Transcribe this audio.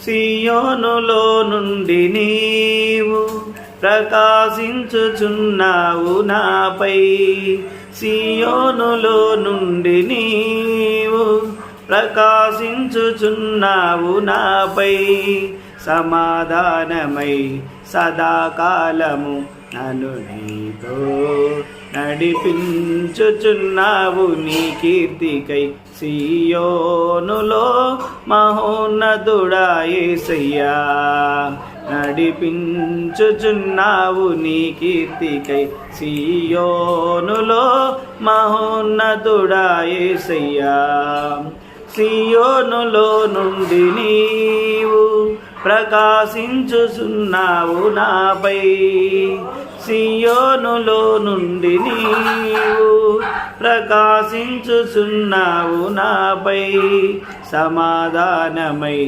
సియోనులో నుండి నీవు ప్రకాశించుచున్నావు నాపై. సియోనులో నుండి నీవు ప్రకాశించుచున్నావు నాపై. సమాధానమై సదాకాలము నన్ను నీతో నడిపించుచున్నావు నీ కీర్తికై. సియోనులో మహోన్నతుడా యేసయ్యా, నడిపించుచున్నావు నీ కీర్తికై. సియోనులో మహోన్నతుడా యేసయ్యా. సియోనులో నుండి నీవు ప్రకాశించుచున్నావు నాపై. సియోనులో నుండి నీవు ప్రకాశించుచున్నావు నాపై. సమాధానమై